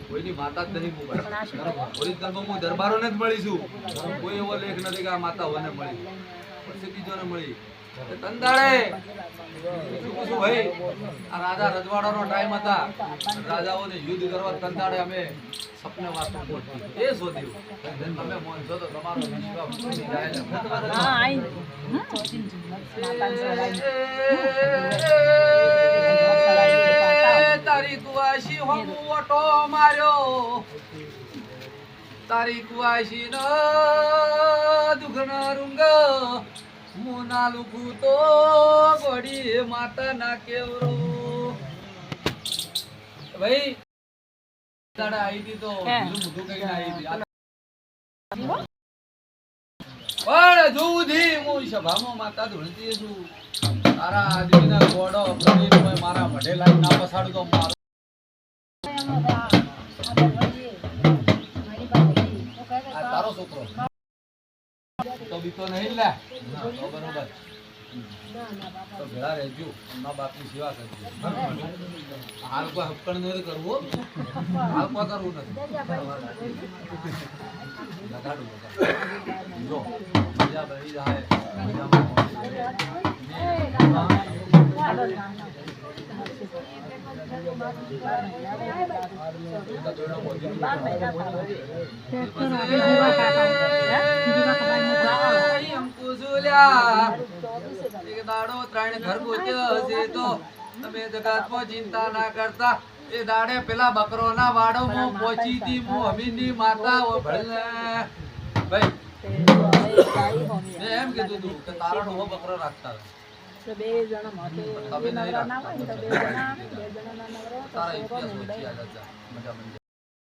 કોઈની માતા જ નહીં મુકાય. ઓરિજિનલમાં હું દરબારોને જ મળીશું. કોઈ એવો લેખ નથી કે આ માતાઓને મળી પછી બીજોને મળી. તંદાળે શું ભાઈ આ રાજા રજવાડાનો ટાઈમ હતા. રાજાઓને યુદ્ધ કરવા તંદાળે અમે સપને વાતો એ શોધ્યું. તમે મોનસો તો તમારો વિશ્વાસ તૂટી જાય ને. તારી કુવાસી હું ઓટો માર્યો. તારી કુવાસી ન દુખના રૂંગ મુના લુકુ તો ગોડી માતા ના કેવરો. ભાઈ દાડા આવી હતી તો બધું કઈ ના આવી હતી. પણ જોવું ધી હું સભામાં માતા ધૂણતી છું. તારા આદમીના ગોડો પ્રદીપ મારા મઢે લાઈ ના પસાડું તો મારો તારો છોકરો તો બીતો નહીં લે. બરોબર તો ભેળા રહેજો. મા બાપની સેવા કરજો. હાલ કોઈ હક્કણ નથી કરવું. હાલ કોઈ કરવું નથી. લગાડું જો મજા બની જાય. ચિંતા ના કરતા. એ દાડે પેલા બકરો ના વાડો માં પહોંચી હતી. હું અમીની માતા ભાઈ એમ કીધું તું કે તારો ડોહો બકરો રાખતા બે જણા તારા ઇતિહાસ મજા